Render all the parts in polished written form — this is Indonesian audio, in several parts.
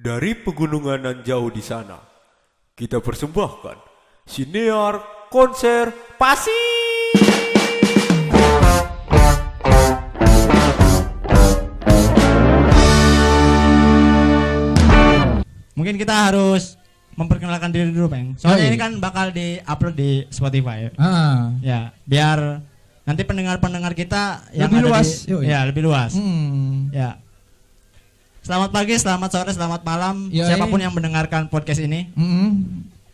Dari pegunungan nan jauh di sana, kita persembahkan Sinear Konservasi. Mungkin kita harus memperkenalkan diri dulu, Peng. Soalnya ini kan bakal di-upload di Spotify. Ya, biar nanti pendengar-pendengar kita yang lebih ada luas. lebih luas. Ya. Selamat pagi, selamat sore, selamat malam. Siapapun yang mendengarkan podcast ini.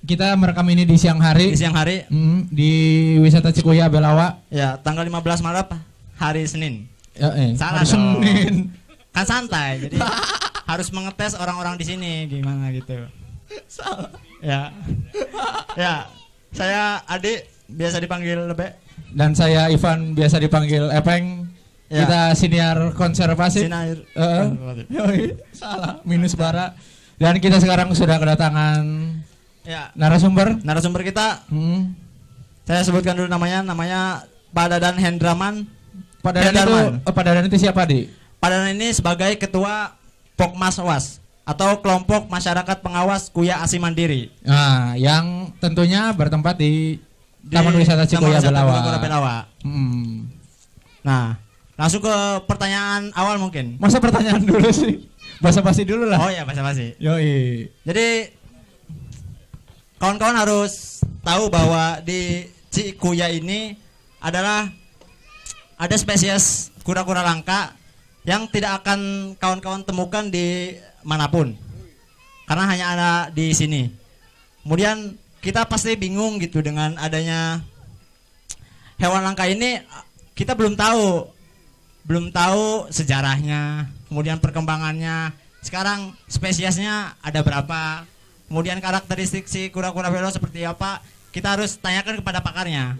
Kita merekam ini di siang hari. Di siang hari. Di Wisata Cikuya Belawa. Ya, tanggal 15 Maret hari Senin. Salah hari dong. Senin. Kan santai, jadi harus mengetes orang-orang di sini gimana gitu. Salah. Ya. Ya, saya Adi, biasa dipanggil Lebe. Dan saya Ivan, biasa dipanggil Epeng. Ya. Kita Siniar Konservasi. Sinair. Salah, minus bara. Dan kita sekarang sudah kedatangan narasumber. Narasumber kita. Saya sebutkan dulu namanya Pak Dadan Hendraman. Pak Dadan itu siapa, Di? Pak Dadan ini sebagai ketua Pokmas Was atau kelompok masyarakat pengawas Kuya Asi Mandiri. Nah, yang tentunya bertempat di Taman Wisata Cikuya Belawa. Nah, langsung ke pertanyaan awal mungkin. Masa pertanyaan dulu sih? Basa-basi dulu lah. Oh ya, basa-basi. Yoi. Jadi kawan-kawan harus tahu bahwa di Cikuya ini adalah ada spesies kura-kura langka yang tidak akan kawan-kawan temukan di manapun. Karena hanya ada di sini. Kemudian kita pasti bingung gitu dengan adanya hewan langka ini. Kita belum tahu sejarahnya, kemudian perkembangannya. Sekarang spesiesnya ada berapa? Kemudian karakteristik si kura-kura belo seperti apa? Kita harus tanyakan kepada pakarnya.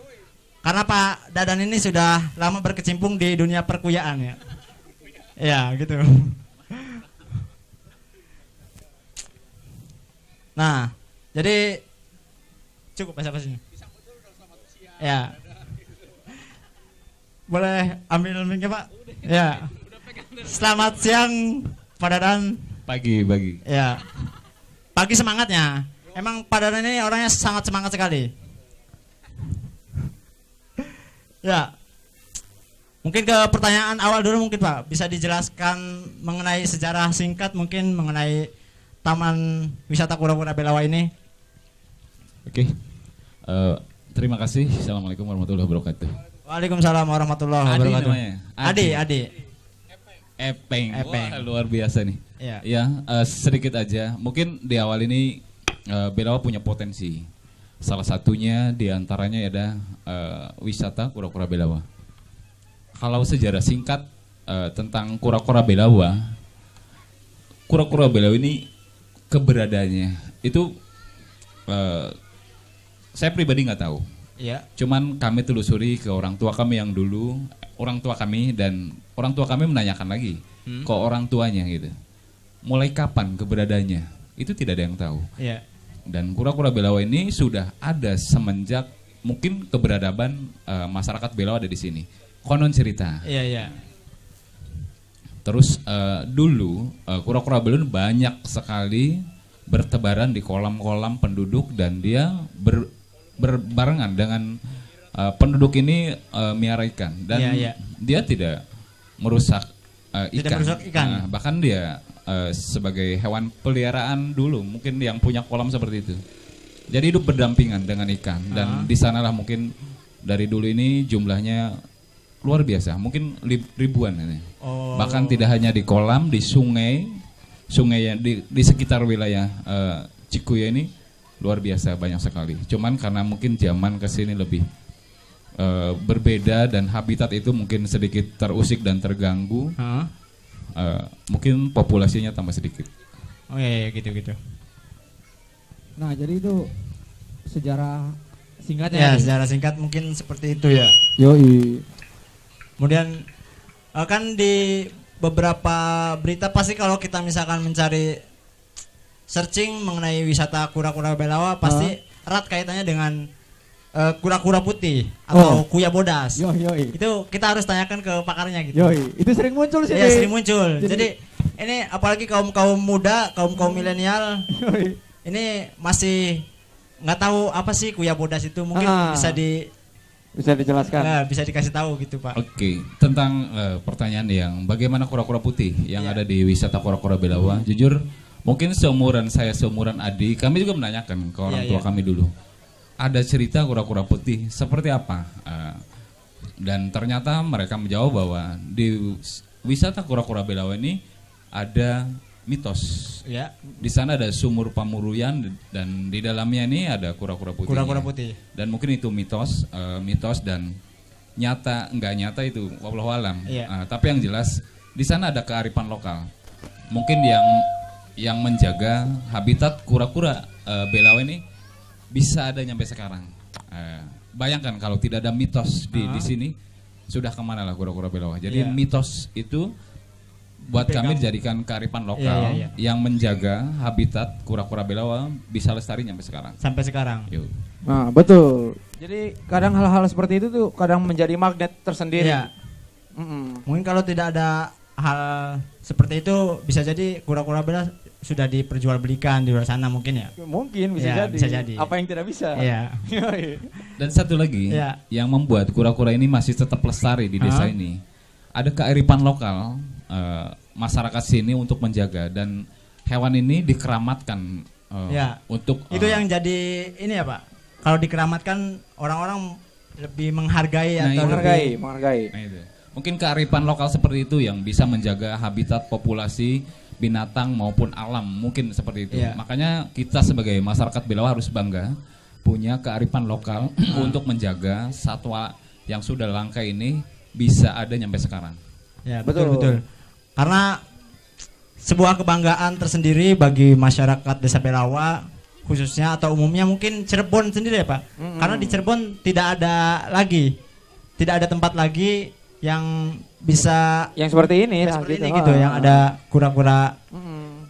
Karena Pak Dadan ini sudah lama berkecimpung di dunia perkuyaan ya. Ya, gitu. Nah, jadi cukup basa-basinya. Ya. Boleh ambil mic-nya, Pak? Ya. Selamat siang, Pak Dadan. Pagi. Ya. Pagi semangatnya. Emang Pak Dadan ini orangnya sangat semangat sekali. Ya. Mungkin ke pertanyaan awal dulu mungkin, Pak. Bisa dijelaskan mengenai sejarah singkat mungkin mengenai Taman Wisata Kura-Kura Belawa ini. Oke. Terima kasih. Assalamualaikum warahmatullahi wabarakatuh. Waalaikumsalam warahmatullahi Adi wabarakatuh. namanya. Adi. Epeng. Epeng. Wah, luar biasa nih. Iya. Ya, sedikit aja. Mungkin di awal ini Belawa punya potensi. Salah satunya diantaranya ada wisata kura-kura Belawa. Kalau sejarah singkat tentang kura-kura Belawa, kura-kura Belawa ini keberadaannya itu saya pribadi nggak tahu. Iya. Cuman kami telusuri ke orang tua kami yang dulu, orang tua kami menanyakan lagi ke orang tuanya gitu. Mulai kapan keberadaannya? Itu tidak ada yang tahu. Iya. Dan kura-kura Belawa ini sudah ada semenjak mungkin keberadaban masyarakat Belawa ada di sini. Konon cerita. Iya. Terus dulu kura-kura Belawa banyak sekali bertebaran di kolam-kolam penduduk dan dia berbarengan dengan penduduk ini miara ikan dan dia tidak merusak ikan. Bahkan dia sebagai hewan peliharaan dulu mungkin yang punya kolam seperti itu. Jadi hidup berdampingan dengan ikan dan di sanalah mungkin dari dulu ini jumlahnya luar biasa, mungkin ribuan ini. Bahkan tidak hanya di kolam, di sungai yang di sekitar wilayah Cikuya ini luar biasa banyak sekali. Cuman karena mungkin zaman kesini lebih berbeda dan habitat itu mungkin sedikit terusik dan terganggu. Mungkin populasinya tambah sedikit. Oh iya gitu. Nah, jadi itu sejarah singkatnya. Ya, sejarah singkat mungkin seperti itu ya. Yoi. Kemudian kan di beberapa berita pasti kalau kita misalkan mencari searching mengenai wisata kura-kura Belawa pasti erat kaitannya dengan kura-kura putih atau kuya bodas. Yoi. Itu kita harus tanyakan ke pakarnya gitu. Yoi. Itu sering muncul sih. Iya, sering muncul. Jadi Ini apalagi kaum muda, kaum milenial, ini masih nggak tahu apa sih Kuya Bodas itu, mungkin Bisa dijelaskan. bisa dikasih tahu gitu Pak. Oke, tentang pertanyaan yang bagaimana kura-kura putih yang ada di wisata Kura-Kura Belawa. Jujur, mungkin seumuran Adi, kami juga menanyakan ke orang tua kami dulu. Ada cerita kura-kura putih seperti apa? Dan ternyata mereka menjawab bahwa di wisata Kura-Kura Belawa ini ada mitos. Ya. Di sana ada sumur Pamuruyan dan di dalamnya ini ada kura-kura putih. Kura-kura putih. Dan mungkin itu mitos dan nyata enggak nyata itu wallahu alam. Iya. Tapi yang jelas di sana ada kearifan lokal. Mungkin yang menjaga habitat kura-kura Belawa ini bisa ada nyampe sekarang. Bayangkan kalau tidak ada mitos di sini, sudah kemana lah kura-kura Belawa. Jadi mitos itu buat kami dijadikan kearifan lokal yang menjaga habitat kura-kura Belawa bisa lestari sampai sekarang. Yuk. Nah, betul. Jadi kadang hal-hal seperti itu tuh kadang menjadi magnet tersendiri. Iya. Mungkin kalau tidak ada hal seperti itu, bisa jadi kura-kura Belawa sudah diperjualbelikan di luar sana mungkin ya. Mungkin Ya, bisa jadi. Apa yang tidak bisa? Iya. Dan satu lagi yang membuat kura-kura ini masih tetap lestari di desa ini, ada kearifan lokal masyarakat sini untuk menjaga, dan hewan ini dikeramatkan untuk itu yang jadi ini ya Pak. Kalau dikeramatkan orang-orang lebih menghargai atau menghargai. Nah, itu. Mungkin kearifan lokal seperti itu yang bisa menjaga habitat populasi binatang maupun alam, mungkin seperti itu. Makanya kita sebagai masyarakat Belawa harus bangga punya kearifan lokal untuk menjaga satwa yang sudah langka ini bisa ada nyampe sekarang. Ya, betul. Karena sebuah kebanggaan tersendiri bagi masyarakat Desa Belawa khususnya atau umumnya, mungkin Cirebon sendiri ya Pak. Karena di Cirebon tidak ada tempat lagi yang bisa yang seperti ini gitu, yang ada kura-kura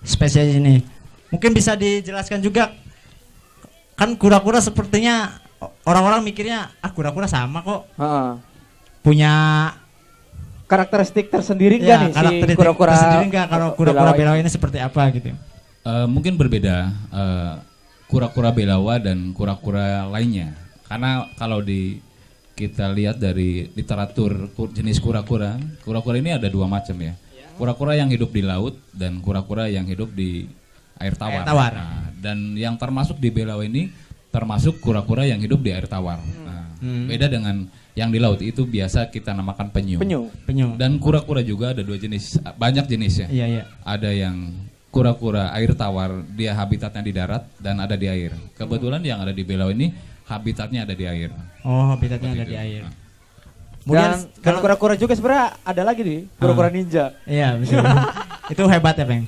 spesies ini. Mungkin bisa dijelaskan juga, kan kura-kura sepertinya orang-orang mikirnya kura-kura sama kok. Punya karakteristik tersendiri enggak nih si kura-kura tersendiri enggak, kalau kura-kura Belawa ini seperti apa gitu? Mungkin berbeda kura-kura Belawa dan kura-kura lainnya. Karena kalau kita lihat dari literatur jenis kura-kura ini ada dua macam ya. Kura-kura yang hidup di laut dan kura-kura yang hidup di air tawar. Nah, dan yang termasuk di Belawa ini termasuk kura-kura yang hidup di air tawar. Beda dengan yang di laut, itu biasa kita namakan penyu. Dan kura-kura juga ada dua jenis, banyak jenisnya. Ada yang kura-kura air tawar, dia habitatnya di darat, dan ada di air. Kebetulan yang ada di Belawa ini habitatnya ada di air. Oh, habitatnya ada di air. Dan kalau kura-kura juga sebenarnya ada lagi nih, kura-kura ninja. Iya, betul. Itu hebat ya, Bang.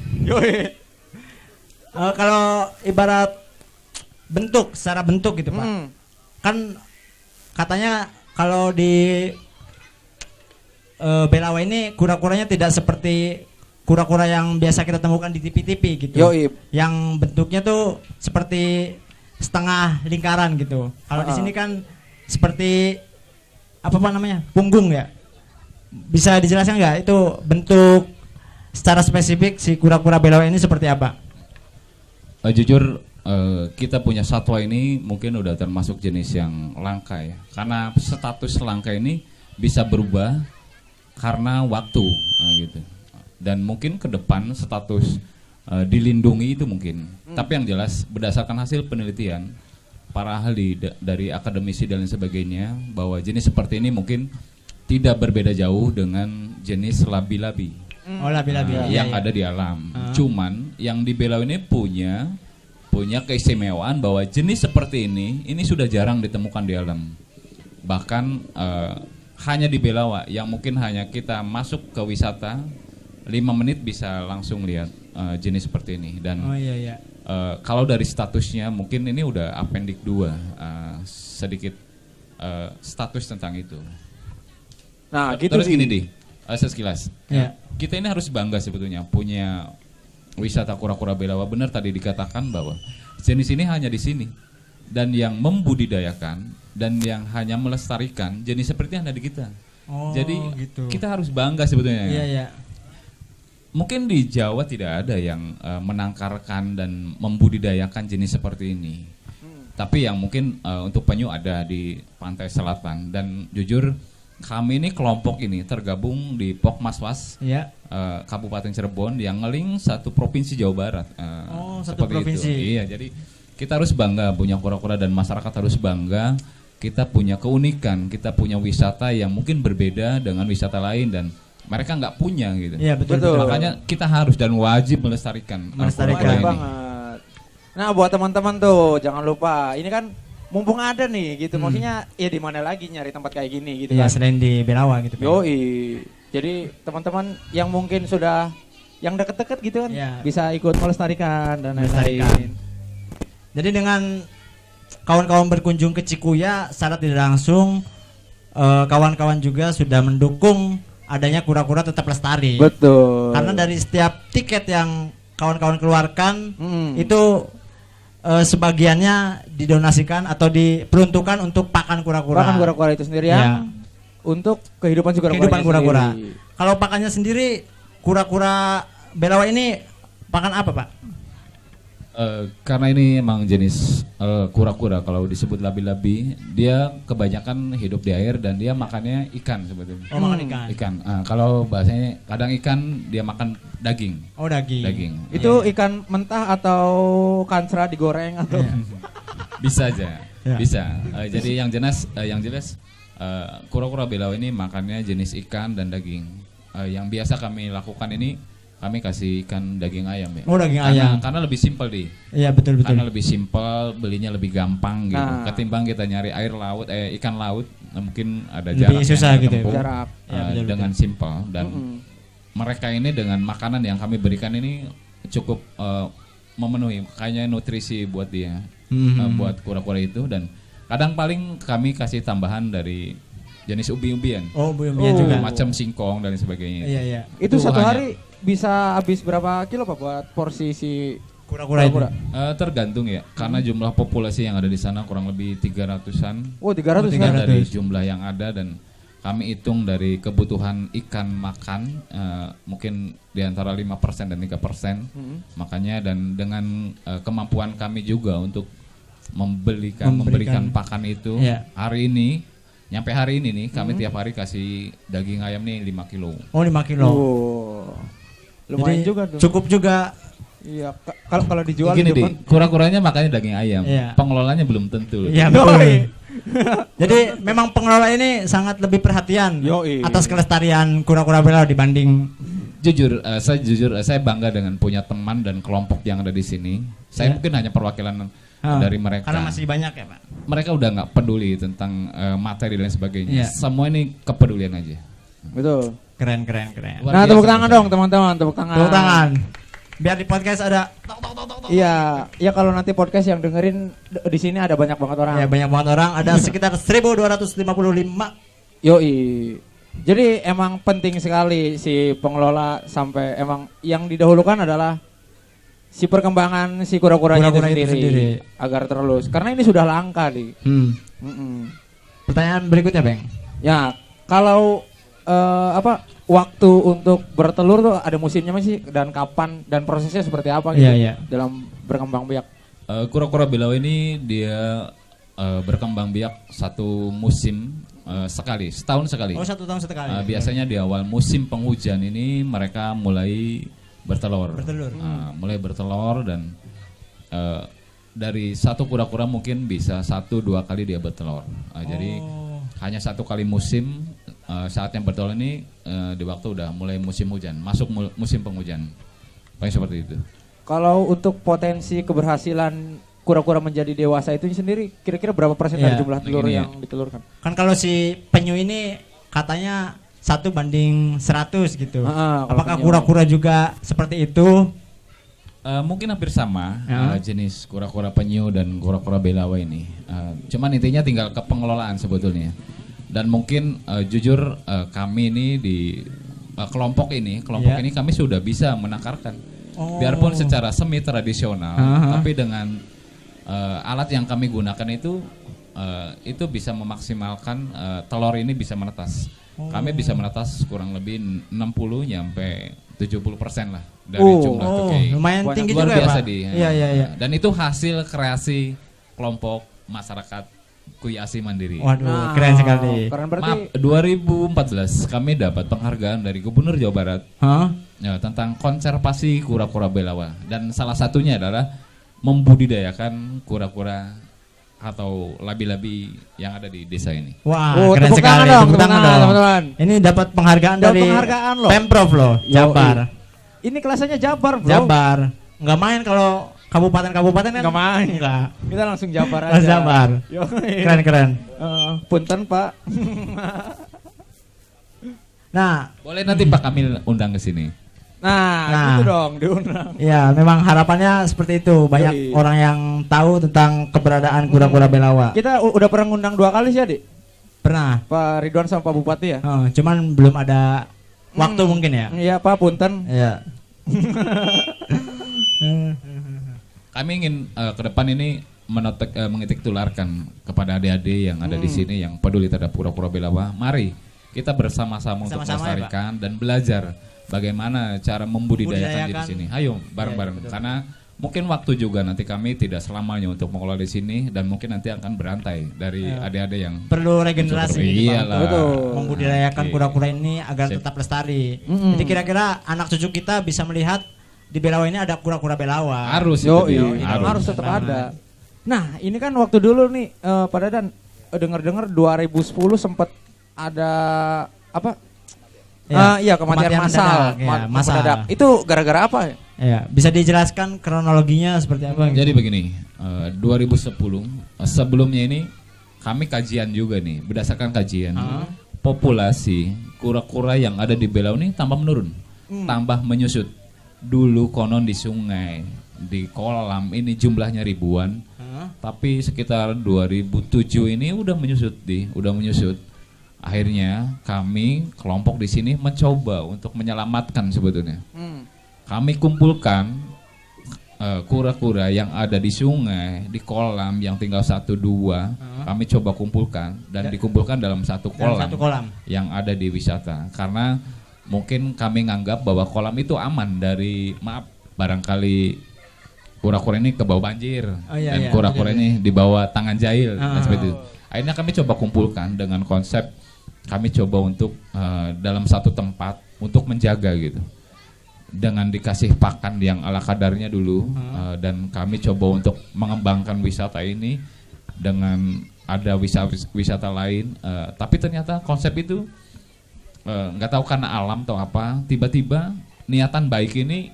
Kalau ibarat secara bentuk gitu, Pak. Kan katanya kalau di Belawa ini kura-kuranya tidak seperti kura-kura yang biasa kita temukan di TV-TV gitu. Yang bentuknya tuh seperti setengah lingkaran gitu. Kalau di sini kan seperti apa namanya? Punggung ya. Bisa dijelaskan nggak itu bentuk secara spesifik si kura-kura Belawa ini seperti apa? Jujur kita punya satwa ini mungkin udah termasuk jenis yang langka ya. Karena status langka ini bisa berubah karena waktu gitu. Dan mungkin ke depan status dilindungi itu mungkin. Tapi yang jelas berdasarkan hasil penelitian para ahli dari akademisi dan lain sebagainya, bahwa jenis seperti ini mungkin tidak berbeda jauh dengan jenis labi-labi. Labi-labi yang ada di alam. Cuman yang di Belawa ini punya keistimewaan bahwa jenis seperti ini sudah jarang ditemukan di alam. Bahkan hanya di Belawa yang mungkin hanya kita masuk ke wisata 5 menit bisa langsung lihat jenis seperti ini. Dan kalau dari statusnya mungkin ini udah appendix 2 sedikit status tentang itu. Nah, gitu terus sih. gini deh, sekilas. Kita ini harus bangga sebetulnya punya wisata kura-kura Belawa. Benar tadi dikatakan bahwa jenis ini hanya di sini, dan yang membudidayakan dan yang hanya melestarikan jenis seperti yang ada di kita. Jadi gitu. Kita harus bangga sebetulnya. mungkin di Jawa tidak ada yang menangkarkan dan membudidayakan jenis seperti ini. Tapi yang mungkin untuk penyu ada di pantai selatan. Dan jujur kami ini kelompok ini tergabung di Pokmaswas Ya. Kabupaten Cirebon yang ngeling satu provinsi Jawa Barat. Satu provinsi. Itu. Iya, jadi kita harus bangga punya kura-kura dan masyarakat harus bangga. Kita punya keunikan, kita punya wisata yang mungkin berbeda dengan wisata lain dan mereka nggak punya gitu. Iya, betul. Makanya kita harus dan wajib melestarikan Melestarikan. kura-kura ini. banget. Nah, buat teman-teman tuh jangan lupa, ini kan mumpung ada nih gitu. Maksudnya ya di mana lagi nyari tempat kayak gini gitu Ya, kan. selain di Belawa gitu. Yoi. Jadi teman-teman yang mungkin sudah yang deket-deket gitu kan Ya. bisa ikut melestarikan dan Melestarikan. lain-lain. Jadi dengan kawan-kawan berkunjung ke Cikuya secara tidak langsung kawan-kawan juga sudah mendukung adanya kura-kura tetap lestari. Betul. Karena dari setiap tiket yang kawan-kawan keluarkan Mm. itu sebagiannya didonasikan atau diperuntukkan untuk pakan kura-kura. Bahkan kura-kura itu sendiri Ya. yang untuk kehidupan si kura-kuranya Kehidupan kura-kura. sendiri. Kalau pakannya sendiri kura-kura Belawa ini pakan apa, Pak? Karena ini emang jenis kura-kura, kalau disebut labi-labi, dia kebanyakan hidup di air dan dia makannya ikan sebetulnya. Oh, makan ikan. Ikan. Kalau bahasanya kadang ikan dia makan daging. Oh, daging. Daging. Itu ikan mentah atau kansra digoreng atau Bisa aja. Ya. Bisa. Jadi yang jelas kura-kura Belawa ini makannya jenis ikan dan daging. Yang biasa kami lakukan ini kami kasih ikan daging ayam ya. Oh, daging ayam. Karena lebih simpel di. Iya, betul. Karena lebih simpel, belinya lebih gampang gitu. Nah. Ketimbang kita nyari ikan laut, mungkin ada Lebih jarak susah yang gitu ya. ditempuh, jarak. Ya, betul, dengan simpel dan Mm-mm. mereka ini dengan makanan yang kami berikan ini cukup memenuhi kayaknya nutrisi buat dia, buat kura-kura itu. Dan kadang paling kami kasih tambahan dari jenis ubi-ubian, Oh, buyung juga. macam singkong dan sebagainya. Iya. Itu satu hanya- hari bisa habis berapa kilo Pak buat porsi si Kura-kura itu. Tergantung ya, karena jumlah populasi yang ada di sana kurang lebih 300-an. Oh, 300 Oh, kan? 300. Dari jumlah yang ada dan kami hitung dari kebutuhan ikan makan mungkin di antara 5% dan 3%. Makanya dan dengan kemampuan kami juga untuk memberikan pakan itu Iya. hari ini nyampe hari ini nih kami tiap hari kasih daging ayam nih 5 kilo. Oh, 5 kilo. Oh. Lumayan Jadi, juga tuh. Cukup juga. Iya, kalau dijual Gini di di, depan. kura-kuranya makanya daging ayam. Iya. Pengelolanya belum tentu. loh. Iya, betul. Jadi memang pengelola ini sangat lebih perhatian Yoi. atas kelestarian kura-kura Belawa dibanding Saya bangga dengan punya teman dan kelompok yang ada di sini. Saya Ya. mungkin hanya perwakilan dari mereka. karena masih banyak ya, Pak. Mereka udah nggak peduli tentang materi dan sebagainya. Iya. Semua ini kepedulian aja. Betul. Keren. Luar Nah, biasa tepuk tangan menurut dong teman-teman, tepuk tangan. Tepuk tangan. Biar di podcast ada Iya, ya kalau nanti podcast yang dengerin di sini ada banyak banget orang. ya banyak banget orang, ada sekitar 1255. Yoi. Jadi emang penting sekali si pengelola sampai emang yang didahulukan adalah si perkembangan si kura-kuranya Kura-kura itu itu sendiri, sendiri. agar terus. Karena ini sudah langka di. Pertanyaan berikutnya, Bang. Ya, kalau waktu untuk bertelur tuh ada musimnya masih dan kapan dan prosesnya seperti apa gitu Iya. dalam berkembang biak. Kura-kura Belawa ini dia berkembang biak satu musim sekali, setahun sekali. Oh, 1 tahun sekali. Biasanya di awal musim penghujan ini mereka mulai bertelur. Mulai bertelur dan dari satu kura-kura mungkin bisa 1-2 kali dia bertelur. Jadi hanya 1 kali musim saat yang bertelur ini di waktu udah mulai musim hujan, masuk musim penghujan. Paling seperti itu. Kalau untuk potensi keberhasilan kura-kura menjadi dewasa itu sendiri kira-kira berapa persen dari Iya, jumlah telur begini yang ditelurkan? Kan kalau si penyu ini katanya 1:100 gitu. Kalau Apakah penyu. kura-kura juga seperti itu? Mungkin hampir sama Ya. jenis kura-kura penyu dan kura-kura Belawa ini. Cuman intinya tinggal ke pengelolaan sebetulnya. Dan mungkin jujur kami ini di kelompok ini Ya. kami sudah bisa menakarkan. Oh. Biarpun secara semi tradisional, Aha. tapi dengan alat yang kami gunakan itu bisa memaksimalkan telur ini bisa menetas. Kami bisa menetas kurang lebih 60 sampai 70% lah dari jumlah tukai. Lumayan Banyak. tinggi Luar juga ya, biasa Pak. di. Iya. Dan itu hasil kreasi kelompok masyarakat Kuyasi Mandiri. Waduh, keren sekali. Keren berarti. Maaf, 2014 kami dapat penghargaan dari Gubernur Jawa Barat Hah? ya, tentang konservasi kura-kura belawa, dan salah satunya adalah membudidayakan kura-kura atau labi-labi yang ada di desa ini. Wah, Oh, keren tepuk sekali. tangan dong, Tepuk tepuk tangan tangan, dong. teman-teman. Ini dapat penghargaan Dapat dari penghargaan loh. Pemprov loh, Jabar. Ini kelasnya Jabar, Bro. Jabar. Nggak main kalau kabupaten-kabupaten kan? Nggak main. Enggak. Kita langsung Jabar aja. Kelas Jabar. Yo. Keren. Punten, Pak. Nah, Boleh nanti Pak Kamil undang ke sini. Nah, gitu dong, diundang. ya memang harapannya seperti itu. Banyak Yoi. orang yang tahu tentang keberadaan kura-kura belawa. Kita udah pernah ngundang 2 kali sih, Adik. Pernah. Pak Ridwan sama Pak Bupati ya. Cuman belum ada waktu mungkin ya. Iya, Pak, punten. Iya. Kami ingin ke depan ini mengitik tularkan kepada adik-adik yang ada di sini yang peduli terhadap kura-kura belawa. Mari kita bersama-sama untuk Sama-sama ya, melestarikan dan belajar bagaimana cara membudidayakan diri di sini. Ayo bareng-bareng, betul. karena mungkin waktu juga nanti kami tidak selamanya untuk mengelola di sini, dan mungkin nanti akan berantai dari adik-adik yang Perlu regenerasi. Iyalah. Betul. Membudidayakan Oke. kura-kura ini agar Sip. tetap lestari. Jadi kira-kira anak cucu kita bisa melihat di Belawa ini ada kura-kura Belawa. harus Yo, itu iya, dia, harus tetap ada. Nah, ini kan waktu dulu nih Pak Dadan dengar-dengar 2010 sempat ada apa? Iya, kematian massal. mendadak, ya, massal. Mendadak. Itu gara-gara apa ya? Ya, bisa dijelaskan kronologinya seperti apa? Jadi begini, 2010 sebelumnya ini kami kajian juga nih, berdasarkan kajian populasi kura-kura yang ada di Belawa ini tambah menurun, tambah menyusut. Dulu konon di sungai, di kolam ini jumlahnya ribuan, tapi sekitar 2007 ini udah menyusut. Akhirnya kami kelompok di sini mencoba untuk menyelamatkan sebetulnya. Kami kumpulkan kura-kura yang ada di sungai, di kolam yang tinggal 1-2, kami coba kumpulkan dan dikumpulkan dalam satu Dalam kolam, satu kolam. yang ada di wisata. Karena mungkin kami nganggap bahwa kolam itu aman dari, maaf, barangkali kura-kura ini ke bawah banjir, Iya, dan iya, kura-kura betul. ini di bawah tangan jahil, dan Ah. seperti itu. Akhirnya kami coba kumpulkan dengan konsep kami coba untuk dalam satu tempat untuk menjaga gitu, dengan dikasih pakan yang ala kadarnya dulu, dan kami coba untuk mengembangkan wisata ini dengan ada wisata lain, tapi ternyata konsep itu nggak tahu karena alam atau apa, tiba-tiba niatan baik ini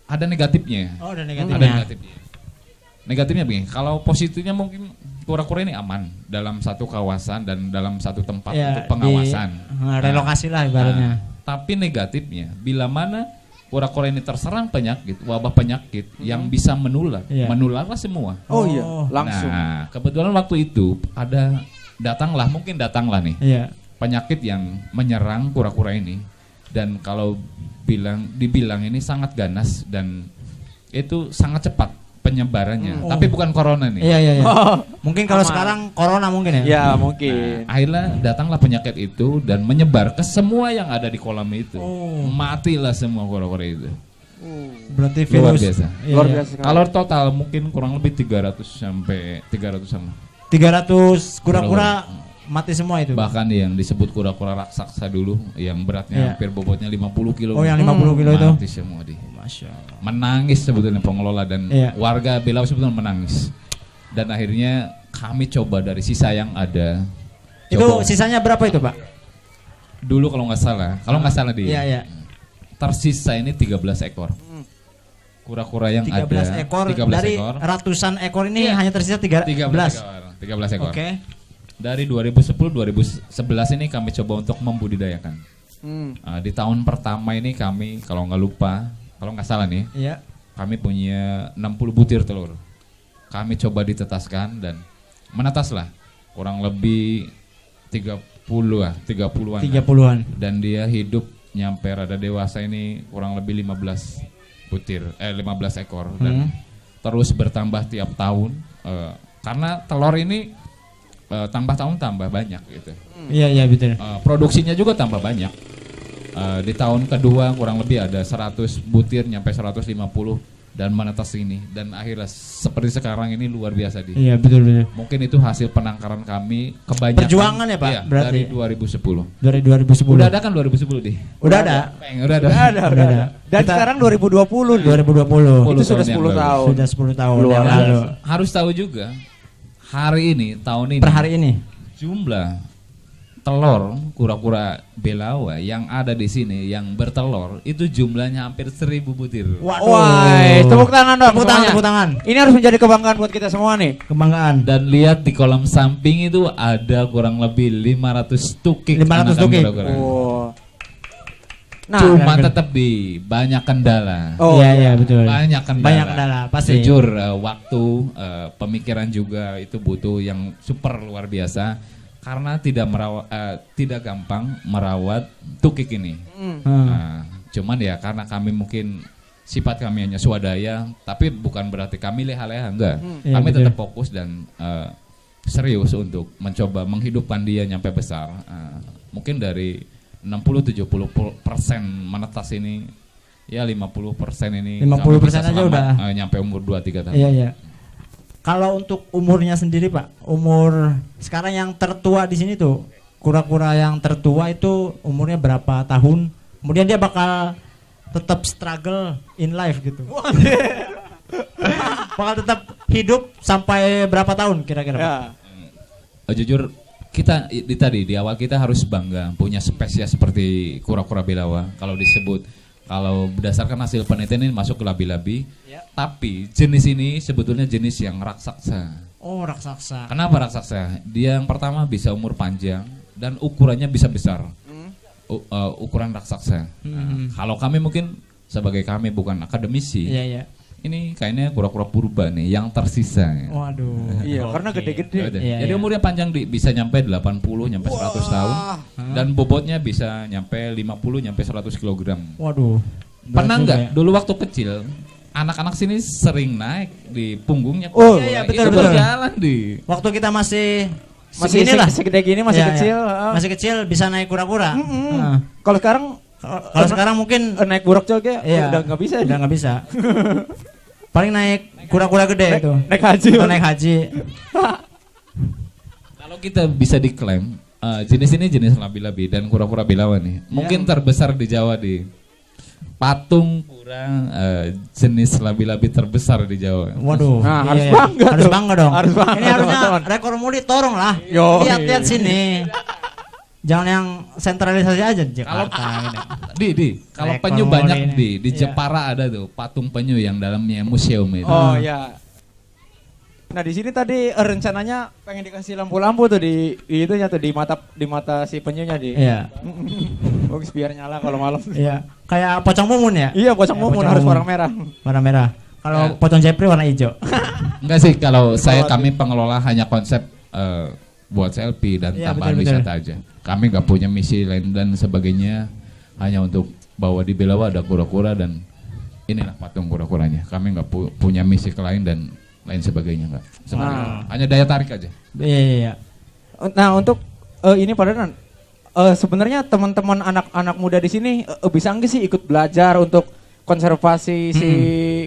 ada negatifnya. Oh, ada Ada negatifnya. negatifnya. Negatifnya begini, kalau positifnya mungkin kura-kura ini aman dalam satu kawasan dan dalam satu tempat Ya, untuk pengawasan. relokasi lah ibaratnya. Tapi negatifnya, bila mana kura-kura ini terserang penyakit, wabah penyakit yang bisa menular, Iya. menularlah semua. Oh, iya, Oh. langsung. Nah, kebetulan waktu itu mungkin datanglah nih Iya. penyakit yang menyerang kura-kura ini, dan kalau dibilang ini sangat ganas dan itu sangat cepat penyebarannya, tapi bukan corona nih. Iya. Oh, Mungkin kalau aman. sekarang corona mungkin ya. ya mungkin. Akhirnya datanglah penyakit itu dan menyebar ke semua yang ada di kolam itu. Oh. Matilah semua kura-kura itu. Berarti Luar virus. biasa. Iya, Luar iya. biasa sekali. Kalau total mungkin kurang lebih 300 sampai 300 sama. 300 kura-kura mati semua itu. Bahkan yang disebut kura-kura raksasa dulu yang beratnya Iya. hampir bobotnya 50 kilo. Oh, yang 50 kilo itu. Mati semua di. Masya Allah. Menangis sebetulnya pengelola dan Iya. warga Belawa sebetulnya menangis. Dan akhirnya kami coba dari sisa yang ada. Itu coba- sisanya berapa itu, Pak? dulu kalau nggak salah di Iya. tersisa ini 13 ekor. Kura-kura yang 13 ada ekor 13 dari ekor. ratusan ekor ini Iya. hanya tersisa 13 13. ekor. 13 ekor. Oke. Dari 2010-2011 ini kami coba untuk membudidayakan. Di tahun pertama ini kami kalau nggak lupa, kalau nggak salah nih, Iya. kami punya 60 butir telur. Kami coba ditetaskan dan menetaslah kurang lebih 30-an. 30-an. Dan dia hidup nyampe rada dewasa ini kurang lebih 15 ekor dan terus bertambah tiap tahun, karena telur ini tambah tahun tambah banyak gitu. Iya, betul. Produksinya juga tambah banyak. Di tahun kedua kurang lebih ada 100 butir nyampe 150 dan menetas ini, dan akhirnya seperti sekarang ini luar biasa di. Iya betul. Mungkin itu hasil penangkaran kami kebanyakan. Perjuangan ya Pak, Iya, berarti dari 2010. Dari 2010. Udah ada kan 2010 di? Udah ada. Udah ada. Udah ada. Dan sekarang 2020 nih. 2020. Itu sudah 10 tahun yang lalu. tahun. Sudah 10 tahun Luar yang lalu. Harus tahu juga hari ini, tahun ini, Per hari ini. jumlah telur kura-kura belawa yang ada di sini yang bertelur itu jumlahnya hampir 1000 butir. Wah, tepuk tangan dong. Tepuk tangan, semuanya. tepuk tangan. Ini harus menjadi kebanggaan buat kita semua nih. Kebanggaan. Dan lihat di kolam samping itu ada kurang lebih 500 tukik. 500 anakan tukik. kura-kura. Oh. Nah, Cuma tetap di banyak kendala. Oh, iya betul. Banyak kendala. Banyak kendala, pasti. Jujur waktu pemikiran juga itu butuh yang super luar biasa karena tidak gampang merawat tukik ini. Nah, cuman ya karena kami mungkin sifat kami hanya swadaya, tapi bukan berarti kami leha-leha, enggak. Iya, Kami betul. tetap fokus dan serius untuk mencoba menghidupkan dia nyampe besar. Mungkin dari 60-70% menetas ini, ya 50% ini 50% kami bisa aja selamat, udah. Nyampe umur 2-3 tahun. Iya. Kalau untuk umurnya sendiri Pak, umur sekarang yang tertua di sini tuh, kura-kura yang tertua itu umurnya berapa tahun? Kemudian dia bakal tetap struggle in life gitu. Bakal tetap hidup sampai berapa tahun kira-kira Pak? ya. Jujur kita di awal kita harus bangga punya spesies seperti kura-kura belawa. Kalau berdasarkan hasil penelitian ini masuk ke labi-labi, tapi jenis ini sebetulnya jenis yang raksasa. Oh, raksasa. Kenapa raksasa? Dia yang pertama bisa umur panjang dan ukurannya bisa besar. Ukuran raksasa. Nah, kalau kami mungkin sebagai kami bukan akademisi, Iya. ini kayaknya kura-kura purba nih yang tersisa. Waduh. Iya, karena Oke. gede-gede. Iya, Jadi iya. umurnya panjang bisa nyampe 80 nyampe 100 tahun dan bobotnya bisa nyampe 50 nyampe 100 kg. Waduh. Pernah Berat nggak juga ya. dulu waktu kecil anak-anak sini sering naik di punggungnya Oh, kura-kura, iya, itu betul. berjalan di. Waktu kita masih Masih segini lah. segede gini, masih Iya, kecil. iya. Masih kecil bisa naik kura-kura. Nah, Kalau sekarang kalau sekarang mungkin naik buruk kayak iya, udah nggak bisa. Udah nggak bisa. Paling naik kura-kura gede itu. Naik haji. Atau naik haji. Kalau kita bisa diklaim jenis ini jenis labi-labi dan kura-kura belawa nih. Mungkin terbesar di Jawa di patung kura jenis labi-labi terbesar di Jawa. Waduh. Nah, harus iya. bangga Harus tuh. bangga dong. Harus bangga, Ini harusnya teman-teman. rekor muri tolong lah. Yo, Lihat-lihat iya. sini. Jangan yang sentralisasi aja di Kalau Jakarta. gitu. kalau Rekor penyu muri banyak ini. di Iya. Jepara ada tuh patung penyu yang dalamnya museum itu. Oh ya. Nah di sini tadi rencananya pengen dikasih lampu-lampu tuh di itunya tuh di mata si penyunya di. Iya. Bagus biar nyala kalau malam. Iya. Kayak pocong mumun ya? Iya pocong mumun pocong harus mumun. warna merah. Warna merah. Kalau Ya. pocong Jepri warna hijau. Enggak sih, kalau kami pengelola hanya konsep buat selfie dan Iya, tambahan betul, wisata aja. Kami nggak punya misi lain dan sebagainya, hanya untuk bahwa di Belawa ada kura-kura dan inilah patung kura-kuranya. Kami nggak punya misi lain dan lain sebagainya nggak. Hanya daya tarik aja. Iya. Nah untuk ini pada sebenarnya teman-teman anak-anak muda di sini bisa nggak sih ikut belajar untuk konservasi si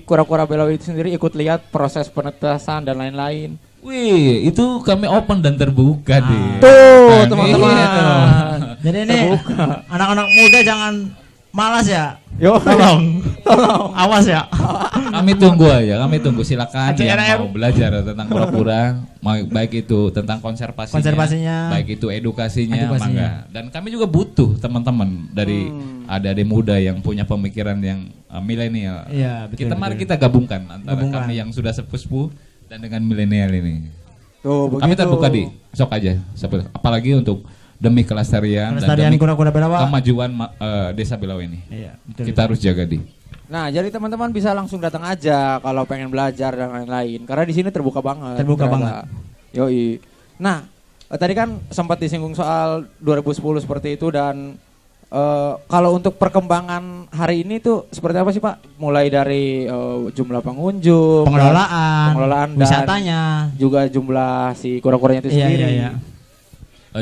kura-kura belawa itu sendiri, ikut lihat proses penetasan dan lain-lain. Wih, itu kami open dan terbuka deh. Tuh, Kami- teman-teman. Iya. Jadi ini anak-anak muda jangan malas ya. Yo, Tolong. Awas ya. Kami tunggu aja, kami tunggu silakan yang ACRM. mau belajar tentang kura-kura, baik itu tentang konservasinya, baik itu edukasinya, mangga. Dan kami juga butuh teman-teman dari adik-adik muda yang punya pemikiran yang milenial. Iya, betul, Mari betul. kita gabungkan antara Gabungkan. kami yang sudah sepuh dan dengan milenial ini. tuh Kami begitu. terbuka di sok aja, apalagi untuk demi kelestarian dan Kelestarian demi kura-kura Belawa. kemajuan desa Belawa ini. Iya, betul. Kita harus jaga di. Nah, jadi teman-teman bisa langsung datang aja kalau pengen belajar dan lain-lain. Karena di sini terbuka banget. Terbuka ternyata. Yoi. Nah, tadi kan sempat disinggung soal 2010 seperti itu dan kalau untuk perkembangan hari ini tuh seperti apa sih Pak? Mulai dari jumlah pengunjung, pengelolaan dan wisatanya. juga jumlah si kura-kuranya itu Iya, sendiri. iya.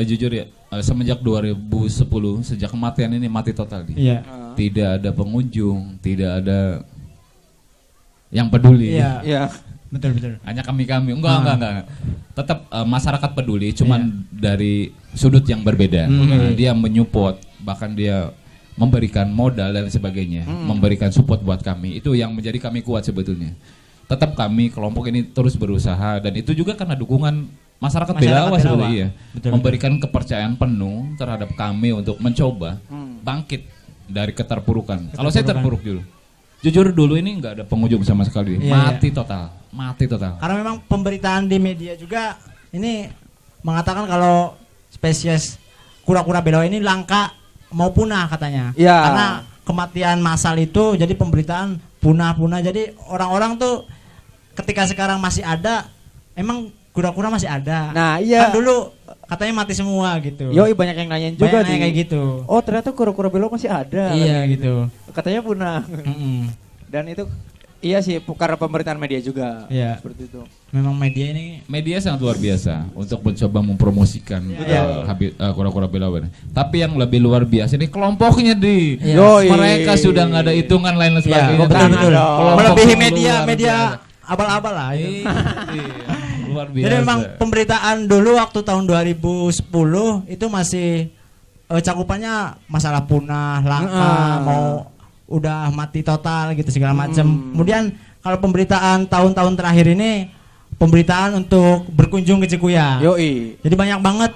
jujur ya, semenjak 2010, sejak kematian ini mati total di. Iya. Tidak ada pengunjung, tidak ada yang peduli. Iya. Iya. Betul. Hanya kami. Enggak. Tetap masyarakat peduli, cuman dari sudut yang berbeda. Dia menyupport, bahkan dia memberikan modal dan sebagainya, memberikan support buat kami. Itu yang menjadi kami kuat sebetulnya. Tetap kami kelompok ini terus berusaha, dan itu juga karena dukungan masyarakat Belawa sebetulnya. Iya. Betul. Memberikan kepercayaan penuh terhadap kami untuk mencoba bangkit dari keterpurukan. Kalau saya terpuruk dulu. Jujur dulu ini nggak ada pengunjung sama sekali, mati total. Karena memang pemberitaan di media juga ini mengatakan kalau spesies kura-kura Belawa ini langka mau punah katanya. Iya. Karena kematian massal itu jadi pemberitaan punah. Jadi orang-orang tuh ketika sekarang masih ada, emang kura-kura masih ada. Nah, iya. Kan dulu katanya mati semua gitu. Yoi, banyak yang nanyain juga Banyak kayak gitu. Oh, ternyata kura-kura Belawa masih ada. Iya gitu. Katanya punah. Dan itu iya sih karena pemberitaan media juga. Iya. Seperti itu. Memang media sangat luar biasa untuk mencoba mempromosikan kura-kura Belawa. Tapi yang lebih luar biasa ini kelompoknya di. Yoi. Mereka sudah nggak ada hitungan lain dan sebagainya. Betul. Kelompok Melebihi luar media biasa. abal-abal lah. Iya, luar biasa. Jadi memang pemberitaan dulu waktu tahun 2010 itu masih cakupannya masalah punah, langka, mau udah mati total gitu segala macam. Kemudian kalau pemberitaan tahun-tahun terakhir ini pemberitaan untuk berkunjung ke Cikuya. Yoi. Jadi banyak banget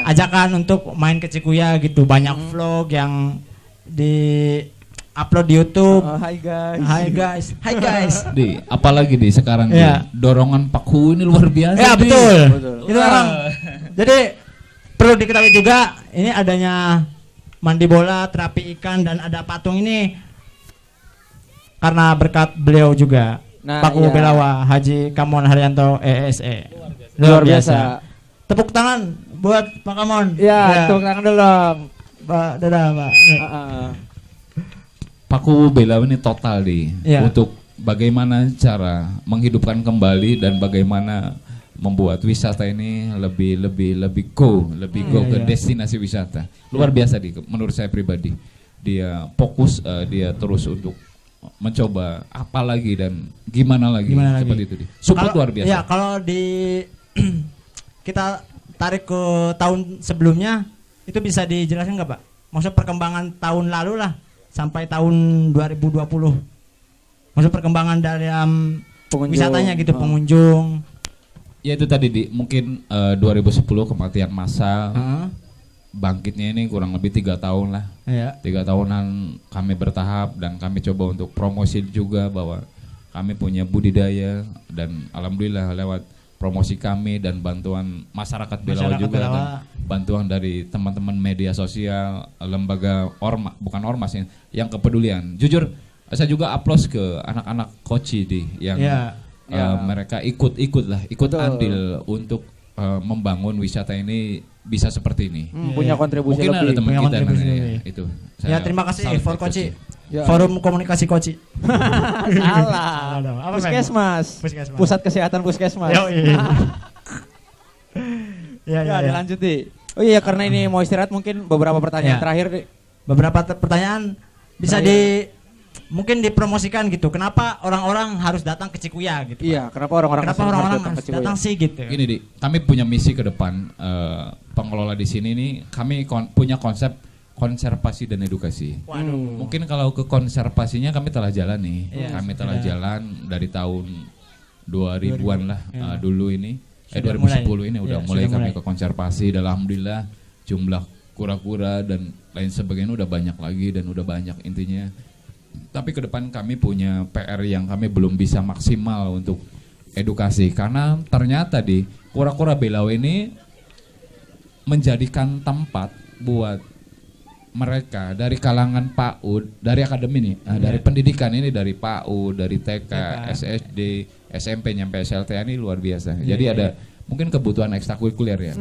ajakan untuk main ke Cikuya gitu. Banyak vlog yang di upload di YouTube. Hai guys. Di apalagi di sekarang dorongan Pak Hu ini luar biasa. Ya betul. Itu orang. Jadi perlu diketahui juga ini adanya mandi bola, terapi ikan dan ada patung ini karena berkat beliau juga. Pak Hu Belawa Haji Kamon Haryanto ESE. Luar biasa. Tepuk tangan buat Pak Kamon. Ya, tepuk tangan dulu. Pak, dadah Pak. Pak Hu Belawa ini total untuk bagaimana cara menghidupkan kembali dan bagaimana membuat wisata ini lebih go ke destinasi wisata. Luar biasa menurut saya pribadi. Dia fokus, dia terus untuk mencoba apa lagi dan gimana lagi seperti itu. Support luar biasa. Ya, kalau kita tarik ke tahun sebelumnya itu bisa dijelaskan nggak Pak? Maksud perkembangan tahun lalu lah sampai tahun 2020. Maksud perkembangan dalam wisatanya gitu, pengunjung. Ya itu tadi mungkin 2010 kematian massal, bangkitnya ini kurang lebih 3 tahun lah. 3 tahunan kami bertahap dan kami coba untuk promosi juga bahwa kami punya budidaya dan alhamdulillah lewat promosi kami dan bantuan masyarakat Belawa juga dan bantuan dari teman-teman media sosial, lembaga bukan ormas yang kepedulian. Jujur saya juga aplaus ke anak-anak Koci yang mereka ikut andil untuk membangun wisata ini bisa seperti ini. Punya kontribusi mungkin lebih. Ada teman kita itu. Ya terima kasih for Koci. Forum Komunikasi Koci. Salah. Puskesmas. Pusat Kesehatan Puskesmas. Ya, dilanjut di. Oh iya, karena ini mau istirahat mungkin beberapa pertanyaan terakhir di. Beberapa pertanyaan bisa mungkin dipromosikan gitu. Kenapa orang-orang harus datang ke Cikuya gitu? Iya, kenapa orang-orang harus datang sih gitu? Gini kami punya misi ke depan, pengelola di sini nih kami punya konsep konservasi dan edukasi. Waduh. Mungkin kalau ke konservasinya kami telah jalan nih. Kami telah jalan dari tahun 2000-an lah dulu ini. 2010 ini udah mulai kami ke konservasi dan alhamdulillah jumlah kura-kura dan lain sebagainya udah banyak lagi dan udah banyak intinya. Tapi ke depan kami punya PR yang kami belum bisa maksimal untuk edukasi karena ternyata di kura-kura Belawa ini menjadikan tempat buat mereka dari kalangan PAUD, dari akademi nih, dari pendidikan ini dari PAUD, dari TK, SSD, SMP nyampe SLTA ini luar biasa. Jadi ada mungkin kebutuhan ekstrakurikuler ya.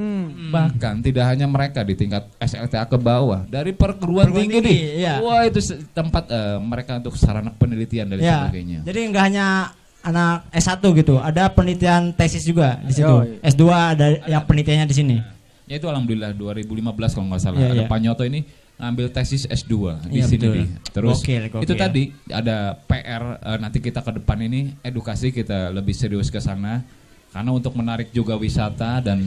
Bahkan tidak hanya mereka di tingkat SLTA ke bawah, dari perguruan tinggi nih. Wah itu tempat mereka untuk sarana penelitian dan sebagainya. Jadi enggak hanya anak S1 gitu, ada penelitian tesis juga di situ. S2 ada yang penelitiannya di sini. Ya itu alhamdulillah 2015 kalau nggak salah. Iya, Ada iya. Pak Nyoto ini ngambil tesis S2 di Iya, sini. betul. Di. Terus Gokil. itu tadi ada PR nanti kita ke depan ini edukasi kita lebih serius ke sana karena untuk menarik juga wisata dan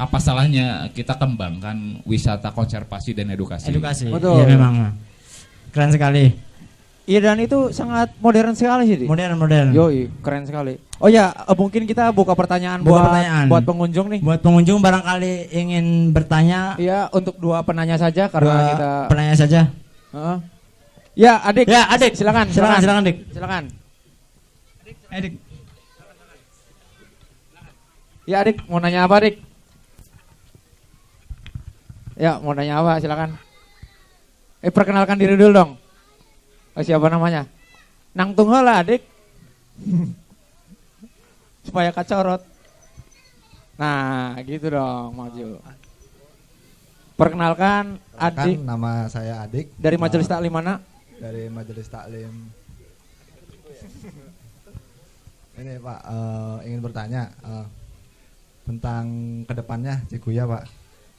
apa salahnya kita kembangkan wisata konservasi dan edukasi. Edukasi. Betul. Iya memang. Keren sekali. Iya, dan itu sangat modern sekali sih, Dik. Modern. Yoi, keren sekali. Oh ya, mungkin kita buka pertanyaan Buka buat pertanyaan. buat pengunjung nih. Buat pengunjung barangkali ingin bertanya, Iya, untuk 2 penanya saja karena dua kita penanya saja. Heeh. Ya, Adik. Ya, Adik. Silakan. Silakan, Dik. Silakan. Adik. Ya, Adik, mau nanya apa, Adik? Ya, mau nanya apa? Silakan. Perkenalkan diri dulu dong. Oh, siapa namanya? Nang tunggal lah, Adik. Supaya kacorot. Nah, gitu dong, maju. Perkenalkan Adik Nama saya Adik dari Majelis Taklim mana? dari Majelis Taklim. Ini Pak, ingin bertanya tentang kedepannya Cikuya Pak.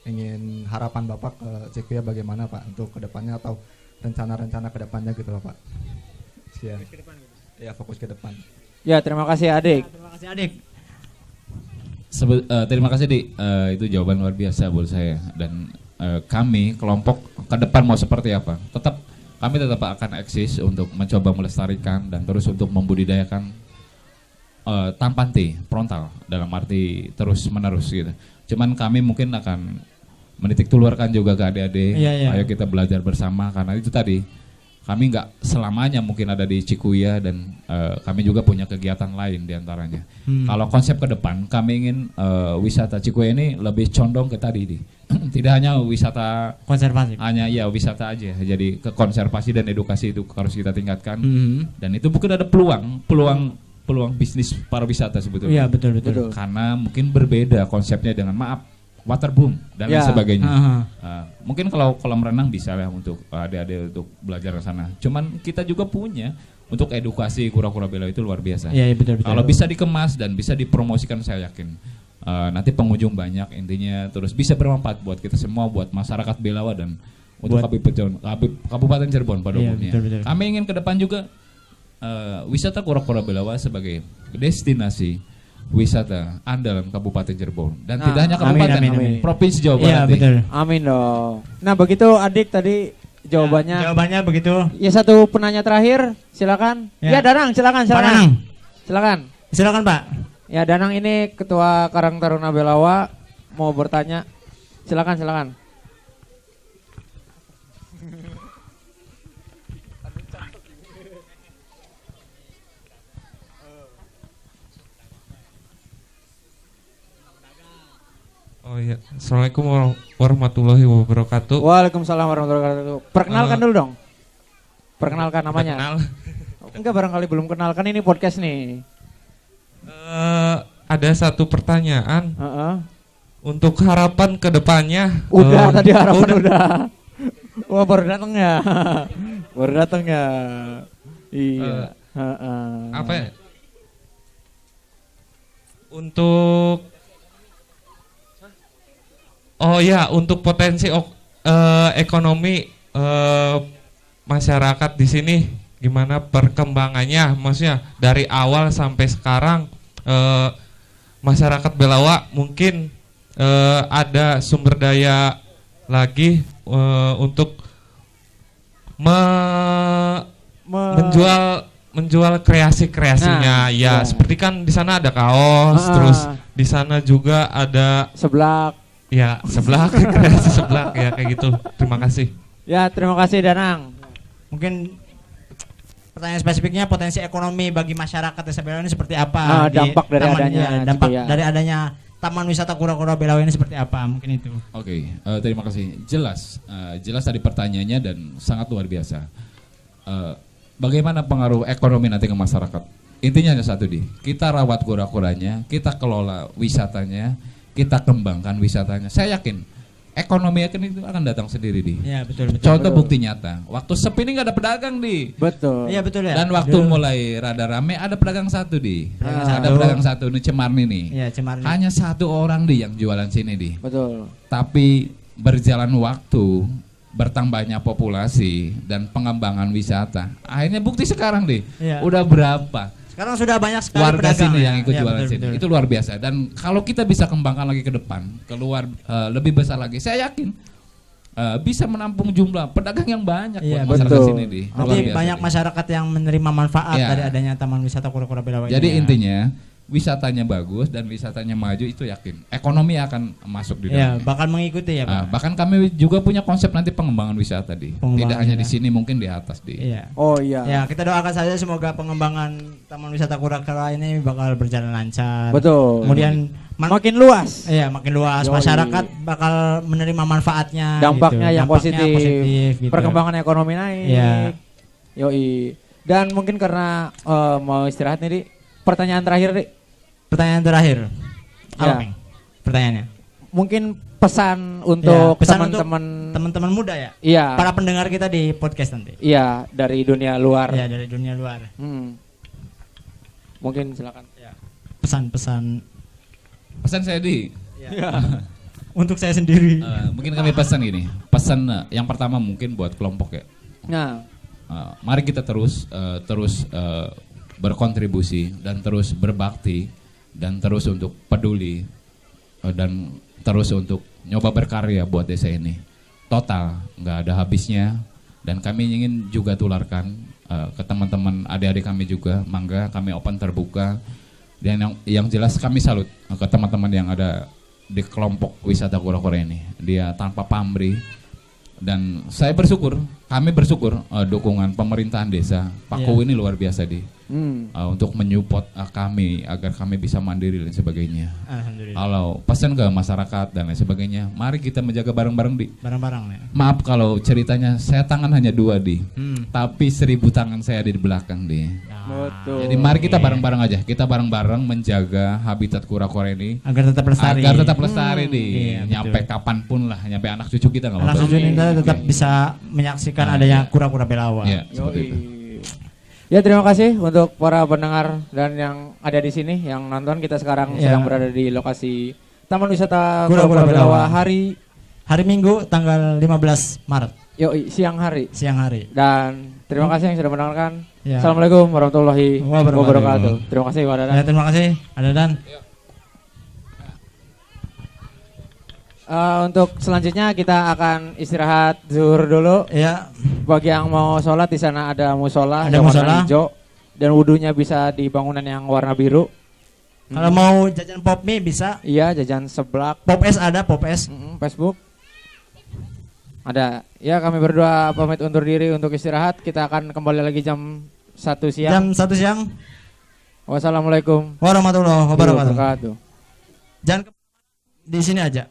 Ingin harapan Bapak ke Cikuya bagaimana Pak untuk kedepannya atau rencana-rencana kedepannya gitu loh Pak. Sekian. Ya, fokus ke depan. Ya, terima kasih, Adik. Terima kasih, Adik. Terima kasih Dik. Itu jawaban luar biasa buat saya dan kami kelompok ke depan mau seperti apa? Kami tetap akan eksis untuk mencoba melestarikan dan terus untuk membudidayakan tampan T frontal dalam arti terus menerus gitu. Cuman kami mungkin akan menitik keluarkan juga ke adik-adik. Iya. Ayo kita belajar bersama karena itu tadi kami nggak selamanya mungkin ada di Cikuya dan kami juga punya kegiatan lain diantaranya. Kalau konsep ke depan kami ingin wisata Cikuya ini lebih condong ke tadi di tidak hanya wisata Konservasi. hanya ya wisata aja, jadi ke konservasi dan edukasi itu harus kita tingkatkan dan itu mungkin ada peluang bisnis pariwisata sebetulnya. Iya, betul. Karena mungkin berbeda konsepnya dengan waterboom dan lain Ya. sebagainya. Aha. Mungkin kalau kolam renang bisa lah untuk adik-adik untuk belajar ke sana. Cuman kita juga punya untuk edukasi kura-kura bela itu luar biasa. Iya, betul. Kalau bisa dikemas dan bisa dipromosikan saya yakin nanti pengunjung banyak intinya terus bisa bermanfaat buat kita semua, buat masyarakat Belawa dan untuk Kabupaten Cirebon pada Iya, umumnya. betul. Kami ingin ke depan juga wisata kura-kura Belawa sebagai destinasi wisata andalan Kabupaten Cirebon dan Nah, tidak hanya kabupaten, amin. provinsi Jawa Iya, Barat. Dik. betul. Amin dong. Nah, begitu Adik tadi jawabannya. Jawabannya begitu. Ya, satu penanya terakhir, silakan. Ya. Ya, Danang, silakan. Pak Danang. Silakan. Silakan, Pak. Ya, Danang ini Ketua Karang Taruna Belawa mau bertanya. Silakan. Oh iya, Assalamualaikum warahmatullahi wabarakatuh. Waalaikumsalam warahmatullahi wabarakatuh. Perkenalkan dulu dong. Perkenalkan namanya. Kenal. Enggak, barangkali belum kenal, kan ini podcast nih. Ada satu pertanyaan Heeh. untuk harapan kedepannya. Udah, tadi harapan udah. Wah, baru datang ya. Baru datang ya. Iya. Heeh. Apa ya? Untuk untuk potensi ekonomi masyarakat di sini gimana perkembangannya? Maksudnya dari awal sampai sekarang masyarakat Belawa mungkin ada sumber daya lagi untuk menjual kreasi-kreasinya. Nah, ya, ya. seperti kan di sana ada kaos, terus di sana juga ada Seblak. ya seblak, kreasi seblak ya kayak gitu. Terima kasih. Ya, terima kasih Danang. Mungkin pertanyaan spesifiknya potensi ekonomi bagi masyarakat Desa Belawa ini seperti apa? Dampak dari adanya dampak Cikuya. dari adanya Taman Wisata Kura-Kura Belawa ini seperti apa? Mungkin itu. Oke, terima kasih. Jelas tadi pertanyaannya dan sangat luar biasa. Bagaimana pengaruh ekonomi nanti ke masyarakat? Intinya hanya satu kita rawat kura-kuranya, kita kelola wisatanya, kita kembangkan wisatanya. Saya yakin ekonomi itu akan datang sendiri di. Iya, betul. Contoh bukti nyata. Waktu sepi ini nggak ada pedagang di. Betul. Iya, betul ya. Dan waktu mulai rada rame ada pedagang satu di. Ada pedagang satu ini Cemarni nih. Iya, Cemarni. Hanya satu orang di yang jualan sini di. Betul. Tapi berjalan waktu, bertambahnya populasi dan pengembangan wisata. Akhirnya bukti sekarang deh. Iya. Udah berapa Sekarang sudah banyak sekali warga pedagang sini ya. yang ikut Iya, jualan betul, sini. betul. Itu luar biasa. Dan kalau kita bisa kembangkan lagi ke depan, keluar lebih besar lagi, saya yakin bisa menampung jumlah pedagang yang banyak Iya, buat masyarakat betul. sini di. Luar Nanti biasa, banyak di. masyarakat yang menerima manfaat Iya. dari adanya Taman Wisata Kura-Kura Belawa ini. Jadi ya. intinya wisatanya bagus dan wisatanya maju itu yakin ekonomi akan masuk di Iya, dalamnya. bakal mengikuti ya, Pak. Bahkan kami juga punya konsep nanti pengembangan wisata di. Pengembangan Tidak hanya di wisata. sini, mungkin di atas di. Iya. Oh iya. Ya, kita doakan saja semoga pengembangan Taman Wisata Kura-Kura ini bakal berjalan lancar. Betul. Kemudian Makin luas. iya, makin luas, Yoi. masyarakat bakal menerima manfaatnya Dampaknya gitu. yang Dampaknya positif. gitu. Perkembangan ekonomi naik. Iya. Yoi. Dan mungkin karena mau istirahat nih, Di. Pertanyaan terakhir, Di. Pertanyaan terakhir. Apa, Ya. Peng? Pertanyaannya. Mungkin pesan untuk pesan untuk teman-teman teman-teman muda ya. Iya. Para pendengar kita di podcast nanti. Iya, dari dunia luar. Iya, dari dunia luar. Mungkin silakan. Pesan-pesan Pesan saya di. untuk saya sendiri. Mungkin kami pesan gini. Pesan yang pertama mungkin buat kelompok ya. Nah, Mari kita terus berkontribusi dan terus berbakti dan terus untuk peduli dan terus untuk nyoba berkarya buat desa ini. Total nggak ada habisnya dan kami ingin juga tularkan ke teman-teman adik-adik kami juga. Mangga kami open terbuka dan yang jelas kami salut ke teman-teman yang ada di kelompok wisata Kura-Kura ini. Dia tanpa pamrih. Dan saya bersyukur, kami bersyukur dukungan pemerintahan desa, Pak Kowi ini luar biasa di untuk menyupport kami agar kami bisa mandiri dan sebagainya. Alhamdulillah. Kalau pesan ke masyarakat dan lain sebagainya, mari kita menjaga bareng-bareng di. Barang-barang ya. Maaf kalau ceritanya saya tangan hanya 2 di, tapi 1000 tangan saya ada di belakang di. betul. Jadi mari kita bareng-bareng aja, kita bareng-bareng menjaga habitat kura-kura ini Agar tetap lestari. agar tetap lestari di. Iya, Nyampe kapanpun lah, nyampe anak cucu kita nggak Anak apa-apa. cucu kita tetap bisa menyaksikan adanya Kura-Kura Belawa. Ya, seperti itu. Ya, terima kasih untuk para pendengar dan yang ada di sini yang nonton. Kita sekarang Ya. sedang berada di lokasi Taman Wisata Kura-Kura Belawa Belawa. hari Minggu tanggal 15 Maret siang hari. siang hari. Dan terima kasih yang sudah mendengarkan. Ya. Assalamualaikum warahmatullahi wabarakatuh. Terima kasih Pak Dadan. Ya, terima kasih. Ada Dan. Untuk selanjutnya kita akan istirahat zuhur dulu. Ya, Bagi yang mau sholat di sana ada musola Ada yang warna musola. hijau dan wudhunya bisa di bangunan yang warna biru. kalau mau jajan pop mie bisa. Iya, jajan seblak. Pop es ada, pop es. Facebook ada. Ya, kami berdua pamit undur diri untuk istirahat. Kita akan kembali lagi jam 1 siang. Jam 1 siang. Wassalamualaikum Warahmatullahi wabarakatuh. wabarakatuh. Jangan di sini aja.